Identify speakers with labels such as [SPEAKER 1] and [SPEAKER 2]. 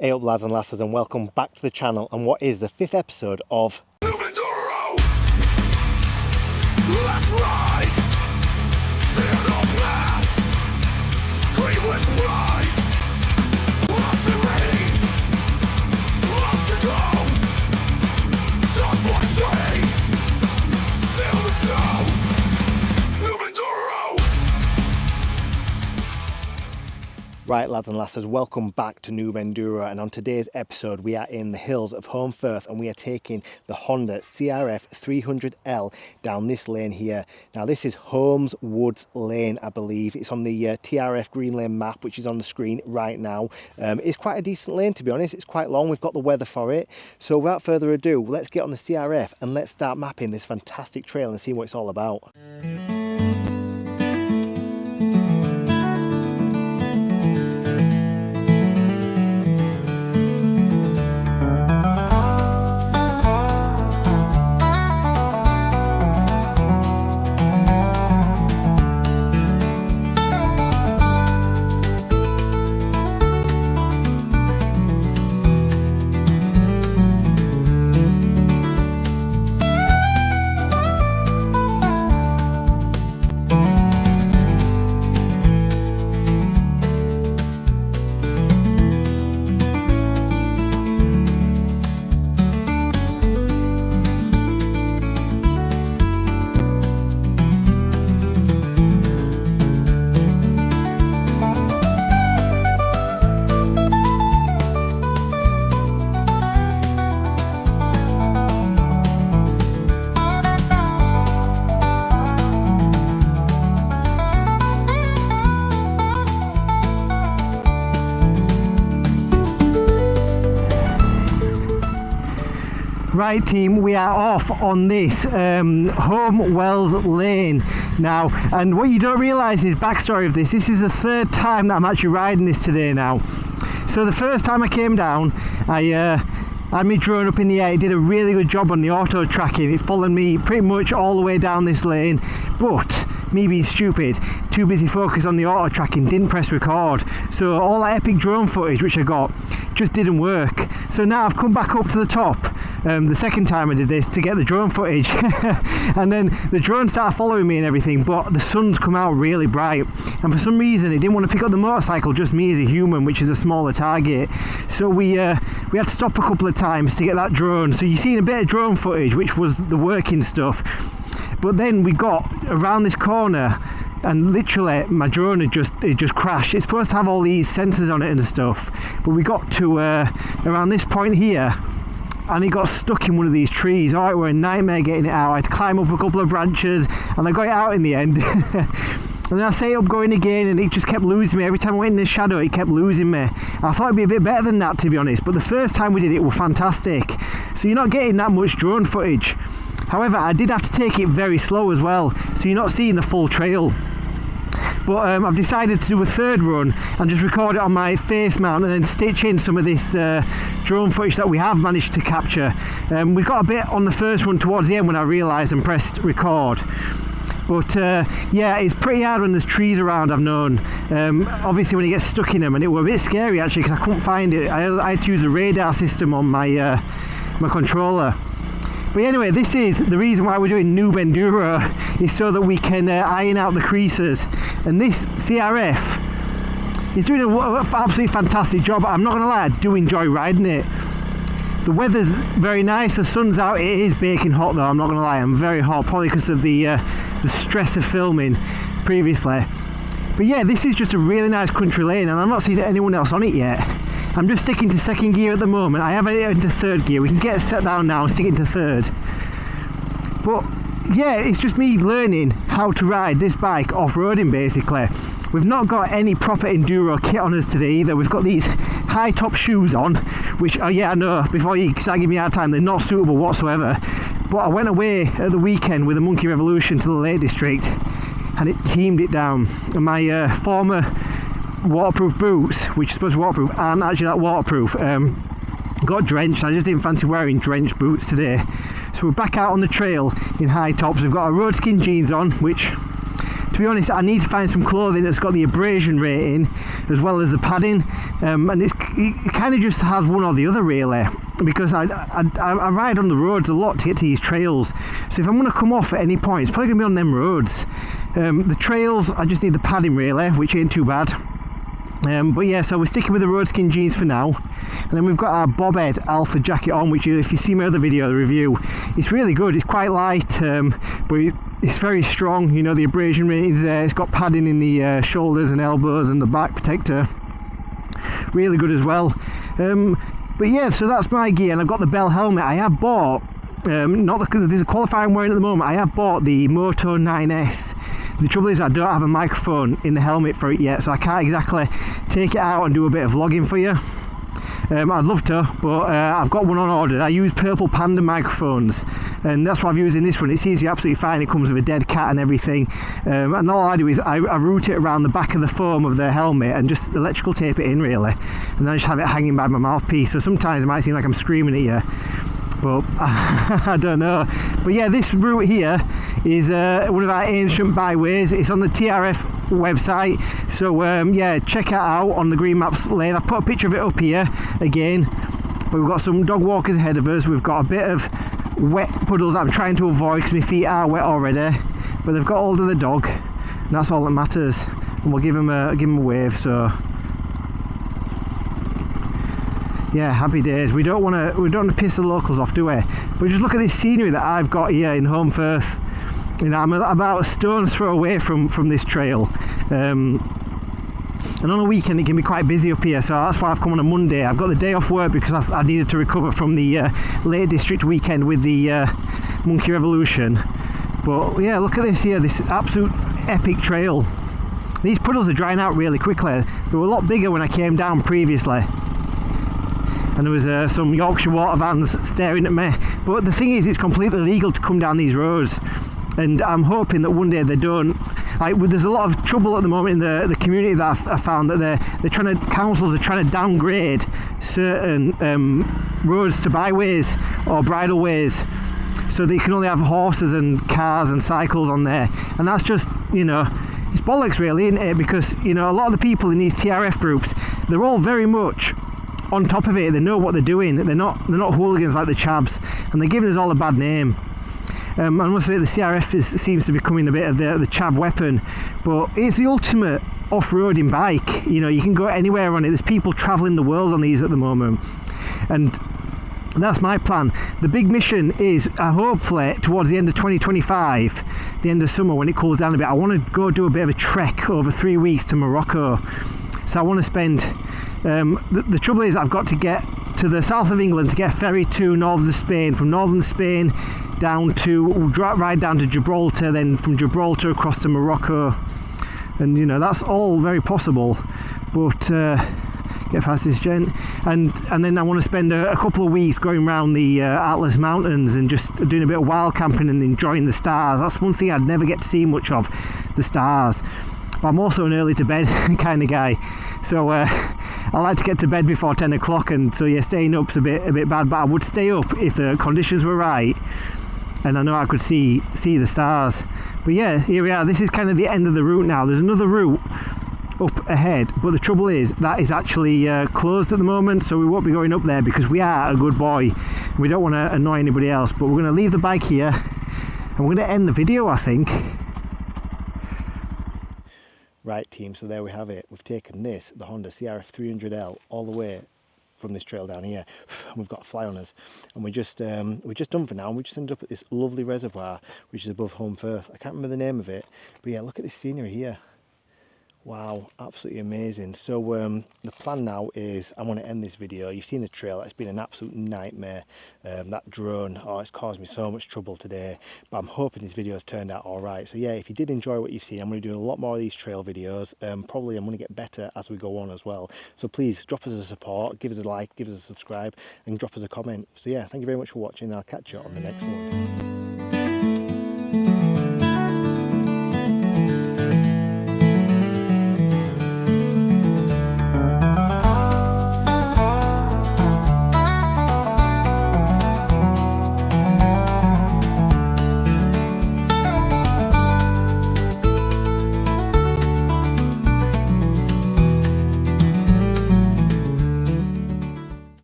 [SPEAKER 1] Hey up lads and lasses, and welcome back to the channel and what is the 5th episode of
[SPEAKER 2] Noob Enduro! Let's ride! Fear no path! Scream with pride! Lost to ready! Lost to go! Done for tree! Still the snow! Noob Enduro!
[SPEAKER 1] Right lads and lasses, welcome back to Noob Enduro, and on today's episode we are in the hills of Holmfirth and we are taking the Honda CRF300L down this lane here. Now this is Holme Wells Lane, I believe. It's on the TRF Green Lane map, which is on the screen right now. It's quite a decent lane, to be honest. It's quite long, we've got the weather for it. So without further ado, let's get on the CRF and let's start mapping this fantastic trail and see what it's all about. Right team, we are off on this Holme Wells Lane now, and what you don't realise is backstory of this is the third time that I'm actually riding this today now. So the first time I came down, I had me drone up in the air. It did a really good job on the auto tracking. It followed me pretty much all the way down this lane, but me being stupid, too busy focused on the auto tracking, didn't press record. So all that epic drone footage which I got just didn't work. So now I've come back up to the top the second time I did this to get the drone footage and then the drone started following me and everything, but the sun's come out really bright and for some reason it didn't want to pick up the motorcycle, just me as a human, which is a smaller target. So we had to stop a couple of times to get that drone. So you've seen a bit of drone footage which was the working stuff, but then we got around this corner and literally my drone had just crashed. It's supposed to have all these sensors on it and stuff, but we got to around this point here and it got stuck in one of these trees. All right, we're a nightmare getting it out. I had to climb up a couple of branches and I got it out in the end. And then I set it up going again and it just kept losing me. Every time I went in the shadow it kept losing me. I thought it'd be a bit better than that, to be honest, but the first time we did it was fantastic. So you're not getting that much drone footage. However, I did have to take it very slow as well, so you're not seeing the full trail. But I've decided to do a third run and just record it on my face mount and then stitch in some of this drone footage that we have managed to capture. We got a bit on the first one towards the end when I realised and pressed record. But yeah, it's pretty hard when there's trees around, I've known. Obviously when you get stuck in them, and it was a bit scary actually because I couldn't find it. I had to use the radar system on my my controller. But anyway, this is the reason why we're doing Noob Enduro, is so that we can iron out the creases. And this CRF is doing an absolutely fantastic job. I'm not going to lie, I do enjoy riding it. The weather's very nice, the sun's out. It is baking hot though, I'm not going to lie. I'm very hot, probably because of the stress of filming previously. But yeah, this is just a really nice country lane and I'm not seeing anyone else on it yet. I'm just sticking to second gear at the moment. I have it into third gear. We can get set down now and stick it into third. But yeah, it's just me learning how to ride this bike off-roading basically. We've not got any proper enduro kit on us today either. We've got these high top shoes on, which, oh yeah, I know, before you start giving me a hard time, they're not suitable whatsoever. But I went away at the weekend with a Monkey Revolution to the Lake District and it teamed it down. And my former waterproof boots, which are supposed to be waterproof, aren't actually that waterproof. Got drenched. I just didn't fancy wearing drenched boots today. So we're back out on the trail in high tops. We've got our road skin jeans on, which to be honest, I need to find some clothing that's got the abrasion rating as well as the padding, and it kind of just has one or the other really, because I ride on the roads a lot to get to these trails. So if I'm going to come off at any point, it's probably going to be on them roads. The trails, I just need the padding really, which ain't too bad. But yeah, so we're sticking with the road skin jeans for now, and then we've got our Bobhead Alpha jacket on, which if you see my other video, the review, it's really good. It's quite light, but it's very strong. You know, the abrasion rate is there. It's got padding in the shoulders and elbows and the back protector. Really good as well. But yeah, so that's my gear, and I've got the Bell helmet. I have bought, there's a qualifier I'm wearing at the moment. I have bought the Moto 9S. The trouble is I don't have a microphone in the helmet for it yet, so I can't exactly take it out and do a bit of vlogging for you. I'd love to, but I've got one on order. I use Purple Panda microphones, and that's what I've used in this one. It seems absolutely fine. It comes with a dead cat and everything, and all I do is I route it around the back of the foam of the helmet and just electrical tape it in really, and then I just have it hanging by my mouthpiece. So sometimes it might seem like I'm screaming at you, but I don't know. But yeah, this route here is one of our ancient byways. It's on the TRF website, so yeah, check it out on the Green Maps lane. I've put a picture of it up here again, but we've got some dog walkers ahead of us. We've got a bit of wet puddles that I'm trying to avoid because my feet are wet already, but they've got hold of the dog, and that's all that matters. And we'll give him a wave. So yeah, happy days. We don't want to piss the locals off, do we? But just look at this scenery that I've got here in Holmfirth. You know, I'm about a stone's throw away from this trail, and on a weekend it can be quite busy up here, so that's why I've come on a Monday. I've got the day off work because I needed to recover from the Lake District weekend with the Monkey Revolution. But yeah, look at this here, this absolute epic trail. These puddles are drying out really quickly. They were a lot bigger when I came down previously, and there was some Yorkshire water vans staring at me. But the thing is, it's completely legal to come down these roads, and I'm hoping that one day they don't. There's a lot of trouble at the moment in the community that I found that councils are trying to downgrade certain roads to byways or bridleways, so they can only have horses and cars and cycles on there, and that's just, you know, it's bollocks really, isn't it? Because, you know, a lot of the people in these TRF groups, they're all very much on top of it. They know what they're doing. They're not hooligans like the chavs, and they're giving us all a bad name. I must say the CRF seems to be becoming a bit of the chav weapon, but it's the ultimate off-roading bike. You know, you can go anywhere on it. There's people travelling the world on these at the moment, and that's my plan. The big mission is hopefully towards the end of 2025, the end of summer, when it cools down a bit, I want to go do a bit of a trek over 3 weeks to Morocco. So I want to spend, the trouble is I've got to get to the south of England to get a ferry to northern Spain, from northern Spain ride down to Gibraltar, then from Gibraltar across to Morocco, and you know, that's all very possible, but get past this gent, and then I want to spend a couple of weeks going around the Atlas Mountains and just doing a bit of wild camping and enjoying the stars. That's one thing I'd never get to see much of, the stars. But I'm also an early to bed kind of guy, so I like to get to bed before 10 o'clock, and so yeah, staying up's a bit bad, but I would stay up if the conditions were right and I know I could see the stars. But yeah, here we are. This is kind of the end of the route now. There's another route up ahead, but the trouble is that is actually closed at the moment, so we won't be going up there because we are a good boy. We don't want to annoy anybody else, but we're going to leave the bike here and we're going to end the video, I think. Right team, so there we have it. We've taken the Honda CRF300L all the way from this trail down here, and we've got a fly on us, and we're just done for now, and we just ended up at this lovely reservoir which is above Holmfirth. I can't remember the name of it, but yeah, look at this scenery here. Wow, absolutely amazing. So the plan now is I want to end this video. You've seen the trail. It's been an absolute nightmare. That drone, it's caused me so much trouble today, but I'm hoping this video has turned out all right. So yeah, if you did enjoy what you've seen, I'm going to do a lot more of these trail videos. Probably I'm going to get better as we go on as well. So please drop us a support, give us a like, give us a subscribe, and drop us a comment. So yeah, thank you very much for watching. I'll catch you on the next one.